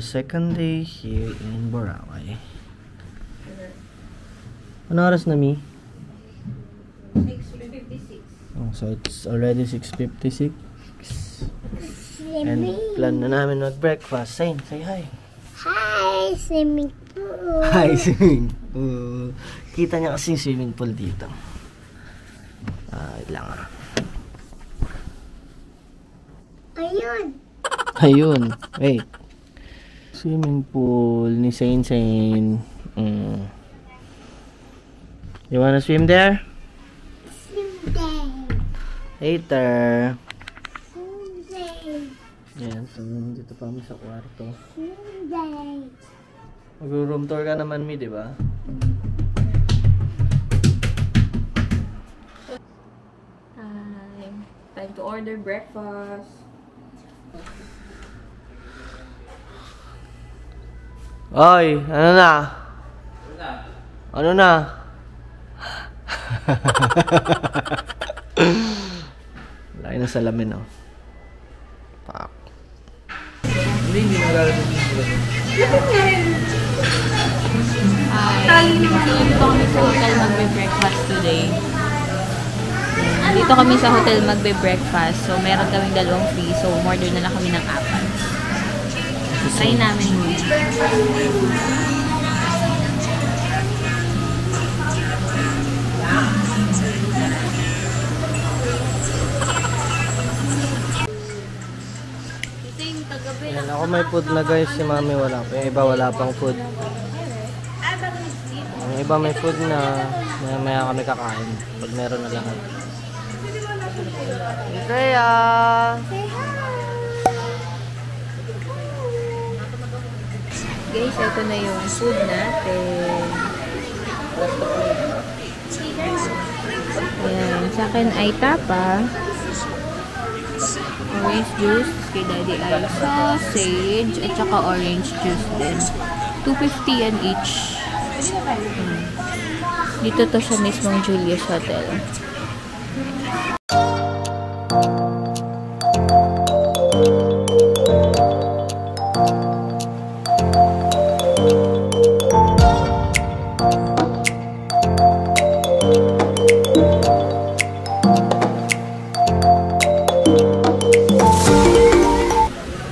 second day here in Boracay. Ano oras na, Mi? 6:56. Oh, so it's already 6:56. And plan na namin mag-breakfast. Say hi. Hi, swimming pool. Hi, swimming pool. Kita niya kasi yung swimming pool dito. Lang. Ayun. Ayun. Wait. Swimming pool ni Sain. You wanna swim there? Swim day. Later. Swim day. Yan. So, dito pa kami sa kwarto. Swim day. Mag-room tour ka naman, Mi, di ba? Time to order breakfast. Oy, ano na? Ano na? Laki na salamin, oh. Pak. Hindi naglalagay dito. Dito kami sa hotel magbe-breakfast today. Dito kami sa hotel magbe-breakfast. So, meron kaming 2 free. So, order na lang kami ng 4. Try namin muna. Ayan, ako may food na, guys. Si Mami wala pa. Yung iba wala pang food. Yung iba may food na maya kami kakain. Pag meron na lahat. Kaya! Guys, ito na yung food natin. Ayan, sa akin ay tapa. Orange juice. Kay Daddy ay sausage. At saka orange juice din. 250 yan each. Dito to sa mismong Julius Hotel.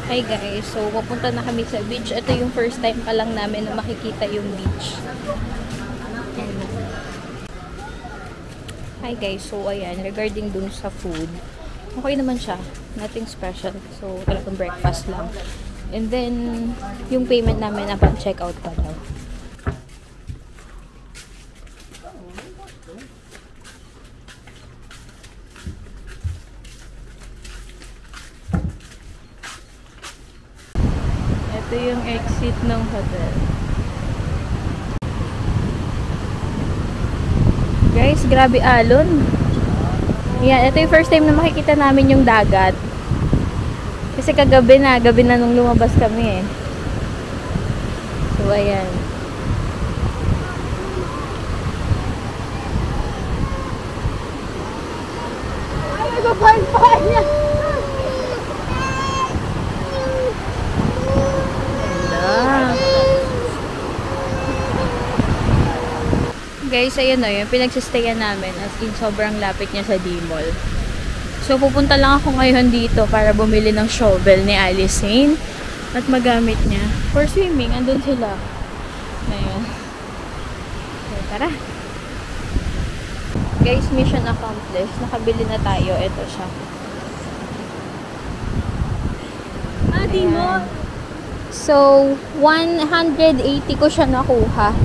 Hi guys, so pupunta na kami sa beach. Ito yung first time pa lang namin na makikita yung beach. Hi guys, so ayan, regarding dun sa food, okay naman siya. Nothing special. So talagang breakfast lang. And then, yung payment namin upon check-out pa daw. Ito yung exit ng hotel. Guys, grabe alon. Yan, ito yung first time na makikita namin yung dagat. Kasi gabi na nung lumabas kami eh. So, ayan. Ay, nagpapan niya! Guys, ayun o, yung pinagsistayan namin, as in sobrang lapit niya sa D-Mall. So, pupunta lang ako ngayon dito para bumili ng shovel ni Alicene at magamit niya. For swimming, andun sila. Ngayon. So, tara. Guys, mission accomplished. Nakabili na tayo. Ito siya. D-Mall. So, 180 ko siya nakuha.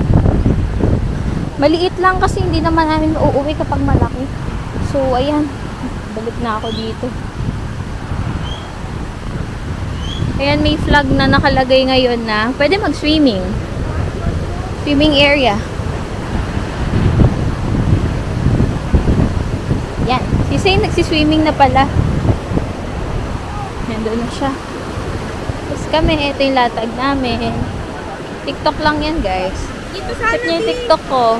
Maliit lang kasi hindi naman namin uuwi kapag malaki. So, ayan. Balik na ako dito. Ayan, may flag na nakalagay ngayon na pwede mag-swimming. Swimming area. Yan. Si Say nagsiswimming na pala. Nandun na siya. Tapos kami, ito yung latag namin. TikTok lang yan, guys. Check niyo yung TikTok ko.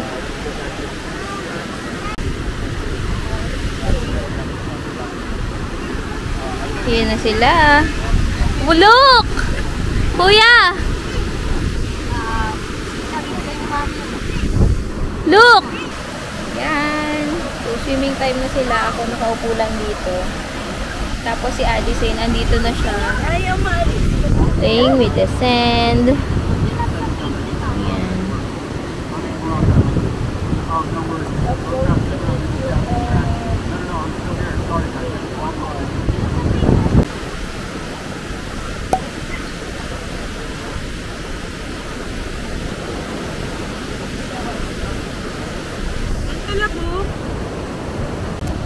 Yan na sila. Bulok! Kuya! Look! Yan. So, swimming time na sila. Ako nakaupo lang dito. Tapos si Addison, andito na siya. Playing with the sand. Yan.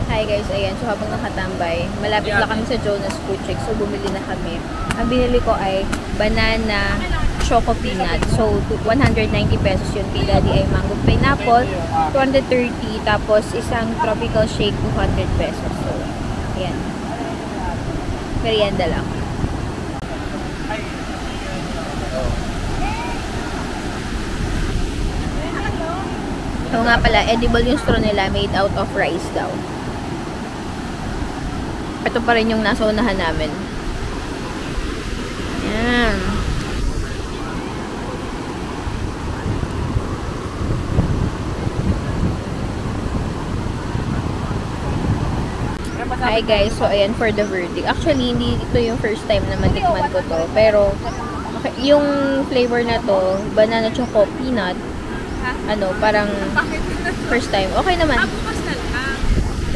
Hi guys, ayan. So habang nakatambay, malapit lang kami sa Jonas Food Check. So bumili na kami. Ang binili ko ay banana choco peanut. So 190 pesos yun. Kay Daddy ay mango pineapple, 230. Tapos isang tropical shake, 200 pesos. So, ayan. Merienda lang. So nga pala, edible yung straw nila, made out of rice daw. Ito pa rin yung nasa unahan namin. Ayan. Hi guys, so ayan for the verdict. Actually, hindi ito yung first time na matikman ko to. Pero, okay, yung flavor na to, banana choco peanut, ano, parang first time. Okay naman.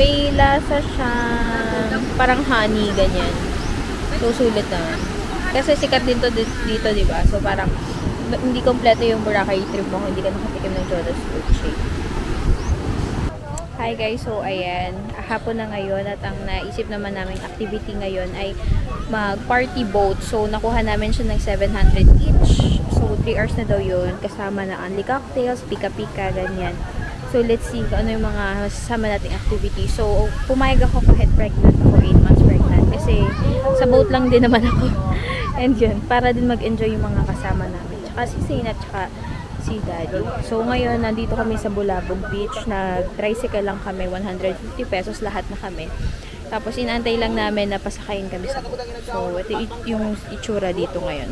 May lasa siya, parang honey, ganyan. So, sulit naman. Kasi sikat din to dito, diba? So, parang, hindi kompleto yung Boracay trip mo kung hindi ka nakatikim ng Jonas Fruit Shake. Hi guys, so ayan, hapon na ngayon at ang naisip naman naming activity ngayon ay mag-party boat. So, nakuha namin siya ng 700 each. So, 3 hours na daw yun. Kasama na only cocktails, pika-pika, ganyan. So, let's see kung ano yung mga masasama nating activity. So, pumayag ako kahit pregnant ako, 8 months pregnant. Kasi, sa boat lang din naman ako. And yun, para din mag-enjoy yung mga kasama namin. Tsaka si Zane at tsaka si Daddy. So, ngayon, nandito kami sa Bulabog Beach. Nag-tricycle lang kami, 150 pesos lahat na kami. Tapos, inaantay lang namin na pasakayin kami sa boat. So, ito yung itsura dito ngayon.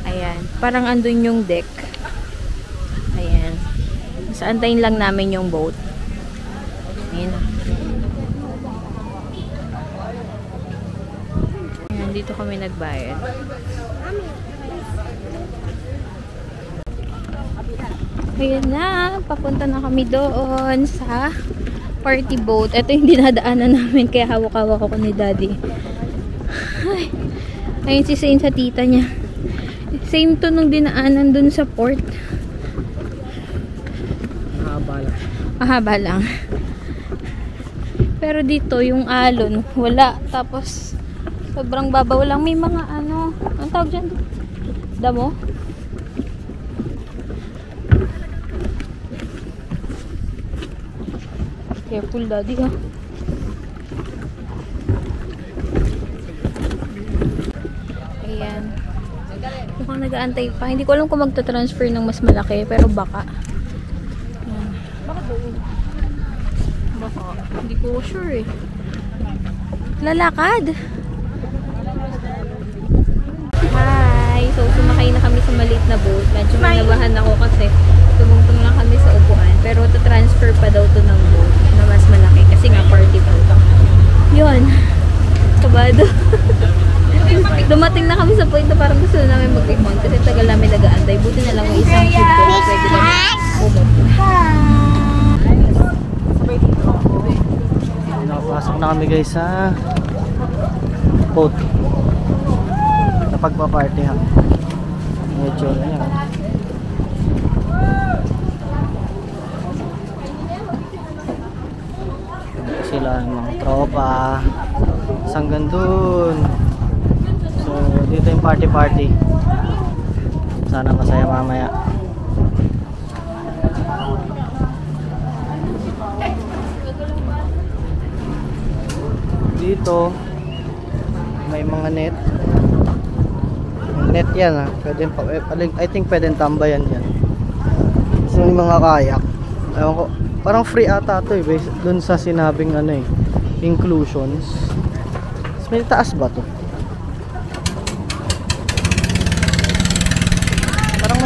Ayan. Parang andun yung deck. Ayan. So, antayin lang namin yung boat. Ayan. Ayan, dito kami nagbayad. Ayan na, papunta na kami doon sa party boat. Ito yung dinadaanan namin, kaya hawak-hawak ako ni Daddy. Ay, ayun si Zane sa tita niya. Same to nung dinaanan dun sa port. Mahaba lang. Mahaba lang. Pero dito, yung alon, wala. Tapos, sobrang babaw lang. May mga ano, ang tawag dyan? Damo? Careful, Daddy, ha? Ayan. Mukhang nag-aantay pa. Hindi ko alam kung magta-transfer ng mas malaki, pero baka. Ayan. Baka. Hindi ko sure, eh. Lalakad. Hi! So, sumakay na kami sa maliit na boat. Medyo nabahan ako kasi tumungtong lang kami sa upuan. Pero to-transfer pa daw to ng boat na mas malaki kasi nga party boat. Yun. Kabado. Dumating na kami sa point na parang gusto na namin mag-ipon kasi tagal namin nag-aantay. Buti na lang may isang ship ko na pwede lang pumunta. Nakapasok na kami guys sa boat. Sa pagpa-party ha. Medyo na yan. Sila yung mga tropa. Hanggang dun. So, dito yung party. Sana masaya mamaya. Dito may mga net. Net yan ha. Pwede, I think pwedeng tambayan yan. So, yung mga kayak. Ewan ko, parang free ata to eh. Based dun sa sinabing ano eh, inclusions. May taas ba to?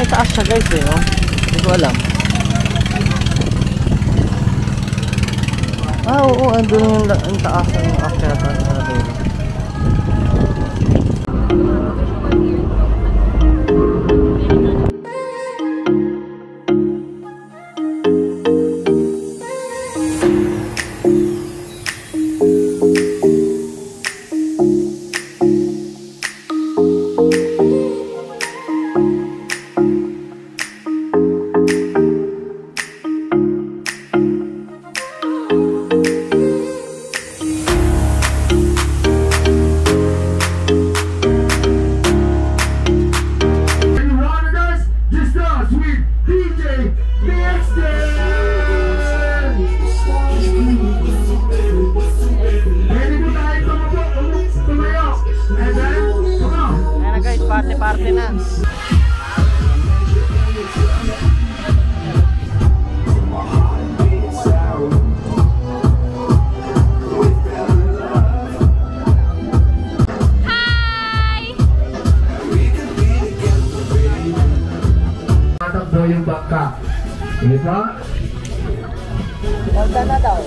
mataas siya guys eh, oh. Hindi ko alam. Ah, oo, andun yung taas ng akyatan natin. Party na. Hi! Matakbo yung bangka. Sige pa. Ganda na daw.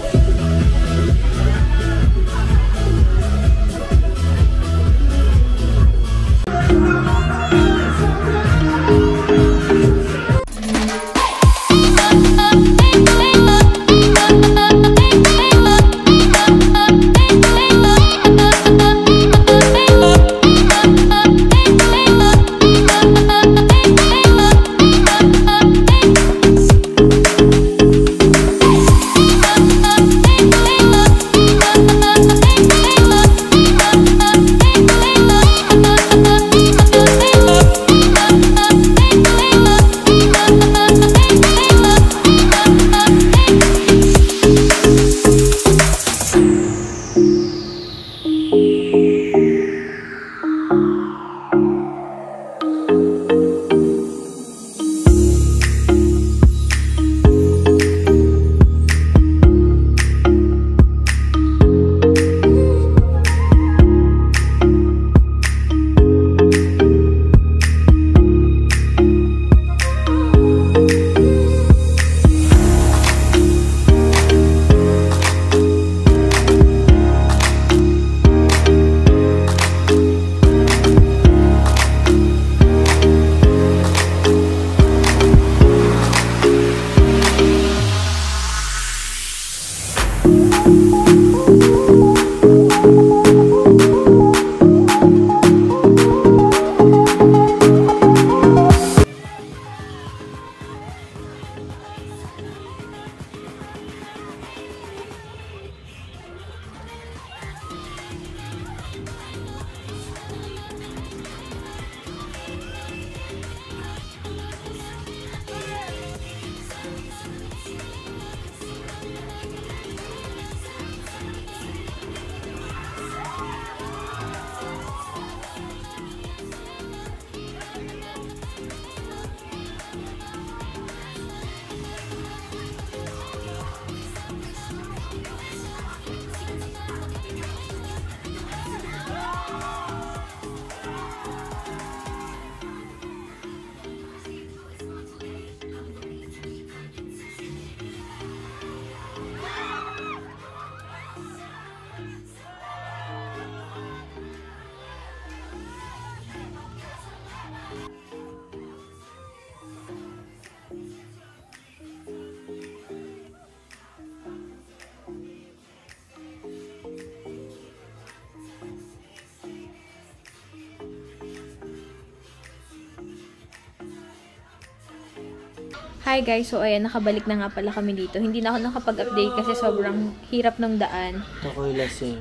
Hi guys, so ayan, nakabalik na nga pala kami dito. Hindi na ako nakapag-update kasi sobrang hirap ng daan. Ako'y lasing.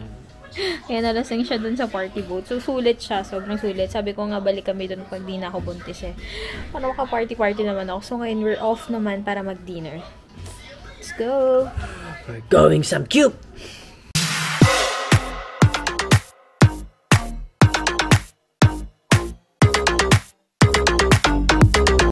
Kaya nalasing siya dun sa party boat. So sulit siya, sobrang sulit. Sabi ko nga balik kami dun pag di na ako buntis eh. Para maka-party-party naman ako. So ngayon we're off naman para mag-dinner. Let's go! We're going some cube!